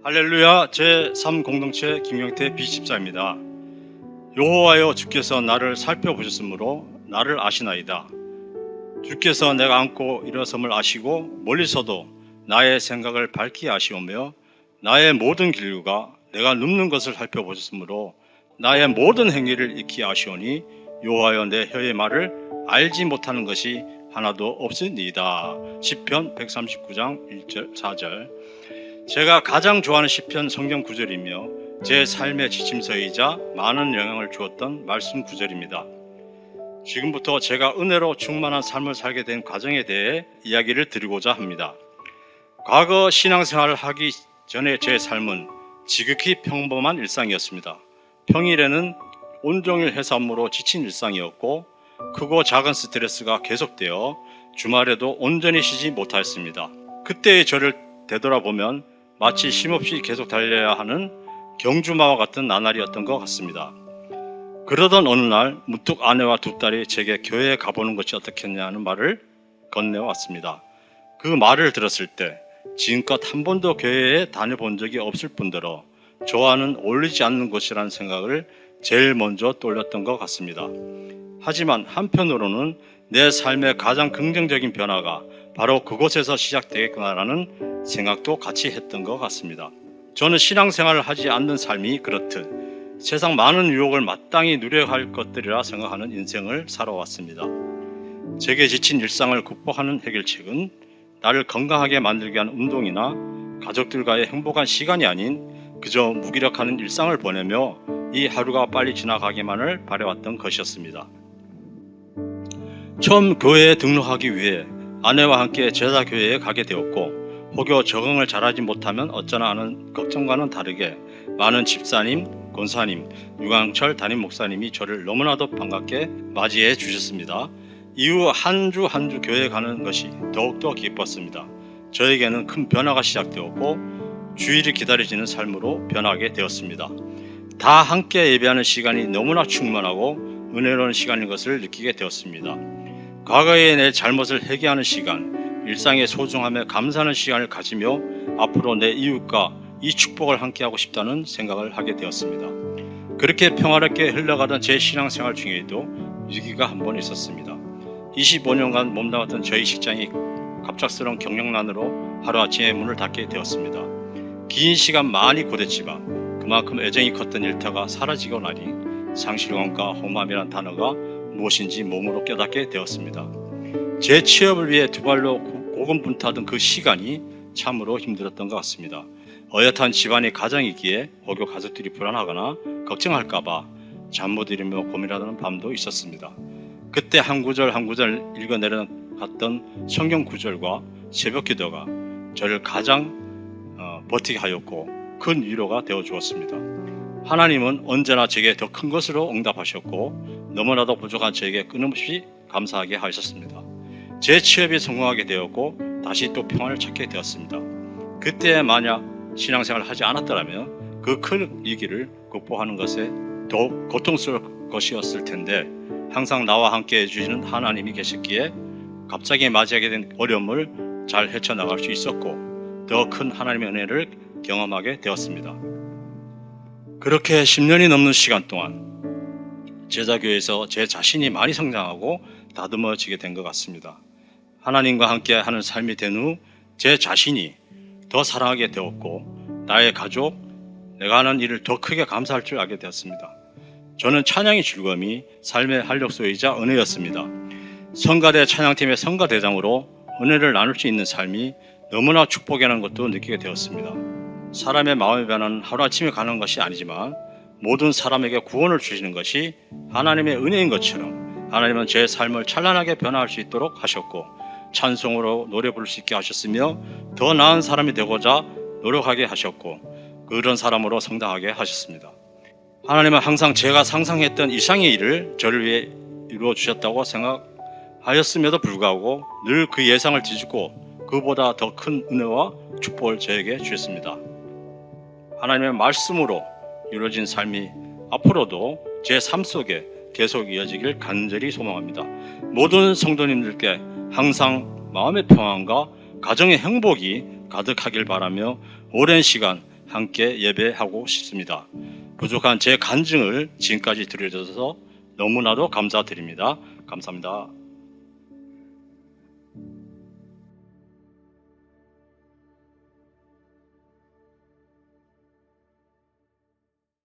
할렐루야. 제3공동체 김경태 비집사입니다. 여호와여, 주께서 나를 살펴보셨으므로 나를 아시나이다. 주께서 내가 앉고 일어섬을 아시고 멀리서도 나의 생각을 밝히 아시오며 나의 모든 길과 내가 눕는 것을 살펴보셨으므로 나의 모든 행위를 익히 아시오니 여호와여, 내 혀의 말을 알지 못하는 것이 하나도 없으니이다. 시편 139장 1절 4절. 제가 가장 좋아하는 시편 성경 구절이며 제 삶의 지침서이자 많은 영향을 주었던 말씀 구절입니다. 지금부터 제가 은혜로 충만한 삶을 살게 된 과정에 대해 이야기를 드리고자 합니다. 과거 신앙생활을 하기 전에 제 삶은 지극히 평범한 일상이었습니다. 평일에는 온종일 회사 업무로 지친 일상이었고 크고 작은 스트레스가 계속되어 주말에도 온전히 쉬지 못하였습니다. 그때의 저를 되돌아보면 마치 쉼없이 계속 달려야 하는 경주마와 같은 나날이었던 것 같습니다. 그러던 어느 날 문득 아내와 두 딸이 제게 교회에 가보는 것이 어떻겠냐는 말을 건네왔습니다. 그 말을 들었을 때 지금껏 한 번도 교회에 다녀본 적이 없을 뿐더러 저와는 어울리지 않는 곳이라는 생각을 제일 먼저 떠올렸던 것 같습니다. 하지만 한편으로는 내 삶의 가장 긍정적인 변화가 바로 그곳에서 시작되겠구나라는 생각도 같이 했던 것 같습니다. 저는 신앙생활을 하지 않는 삶이 그렇듯 세상 많은 유혹을 마땅히 누려야 할 것들이라 생각하는 인생을 살아왔습니다. 제게 지친 일상을 극복하는 해결책은 나를 건강하게 만들게 하는 운동이나 가족들과의 행복한 시간이 아닌 그저 무기력하는 일상을 보내며 이 하루가 빨리 지나가기만을 바라왔던 것이었습니다. 처음 교회에 등록하기 위해 아내와 함께 제자교회에 가게 되었고 혹여 적응을 잘하지 못하면 어쩌나 하는 걱정과는 다르게 많은 집사님, 권사님, 유광철 담임 목사님이 저를 너무나도 반갑게 맞이해 주셨습니다. 이후 한 주 한 주 교회에 가는 것이 더욱더 기뻤습니다. 저에게는 큰 변화가 시작되었고 주일이 기다려지는 삶으로 변하게 되었습니다. 다 함께 예배하는 시간이 너무나 충만하고 은혜로운 시간인 것을 느끼게 되었습니다. 과거의 내 잘못을 회개하는 시간, 일상의 소중함에 감사하는 시간을 가지며 앞으로 내 이웃과 이 축복을 함께하고 싶다는 생각을 하게 되었습니다. 그렇게 평화롭게 흘러가던 제 신앙생활 중에도 위기가 한 번 있었습니다. 25년간 몸담았던 저희 직장이 갑작스러운 경영난으로 하루아침에 문을 닫게 되었습니다. 긴 시간 많이 고됐지만 그만큼 애정이 컸던 일터가 사라지고 나니 상실감과 허무함이란 단어가 무엇인지 몸으로 깨닫게 되었습니다. 제 취업을 위해 두 발로 고군분투하던 그 시간이 참으로 힘들었던 것 같습니다. 어엿한 집안의 가정이기에 혹여 가족들이 불안하거나 걱정할까봐 잠 못 이루며 고민하는 밤도 있었습니다. 그때 한 구절 한 구절 읽어내려갔던 성경 구절과 새벽 기도가 저를 가장 버티게 하였고 큰 위로가 되어 주었습니다. 하나님은 언제나 제게 더 큰 것으로 응답하셨고 너무나도 부족한 저에게 끊임없이 감사하게 하셨습니다. 제 취업이 성공하게 되었고 다시 또 평안을 찾게 되었습니다. 그때 만약 신앙생활을 하지 않았더라면 그 큰 위기를 극복하는 것에 더욱 고통스러울 것이었을 텐데 항상 나와 함께 해주시는 하나님이 계셨기에 갑자기 맞이하게 된 어려움을 잘 헤쳐나갈 수 있었고 더 큰 하나님의 은혜를 경험하게 되었습니다. 그렇게 10년이 넘는 시간 동안 제자교회에서 제 자신이 많이 성장하고 다듬어지게 된 것 같습니다. 하나님과 함께 하는 삶이 된 후 제 자신이 더 사랑하게 되었고 나의 가족, 내가 하는 일을 더 크게 감사할 줄 알게 되었습니다. 저는 찬양의 즐거움이 삶의 활력소이자 은혜였습니다. 성가대 찬양팀의 성가대장으로 은혜를 나눌 수 있는 삶이 너무나 축복이라는 것도 느끼게 되었습니다. 사람의 마음의 변화는 하루아침에 가는 것이 아니지만 모든 사람에게 구원을 주시는 것이 하나님의 은혜인 것처럼 하나님은 제 삶을 찬란하게 변화할 수 있도록 하셨고 찬송으로 노래 부를 수 있게 하셨으며 더 나은 사람이 되고자 노력하게 하셨고 그런 사람으로 성장하게 하셨습니다. 하나님은 항상 제가 상상했던 이상의 일을 저를 위해 이루어 주셨다고 생각하였음에도 불구하고 늘 그 예상을 뒤집고 그보다 더 큰 은혜와 축복을 저에게 주셨습니다. 하나님의 말씀으로 이루어진 삶이 앞으로도 제 삶 속에 계속 이어지길 간절히 소망합니다. 모든 성도님들께 항상 마음의 평안과 가정의 행복이 가득하길 바라며 오랜 시간 함께 예배하고 싶습니다. 부족한 제 간증을 지금까지 들려주셔서 너무나도 감사드립니다. 감사합니다.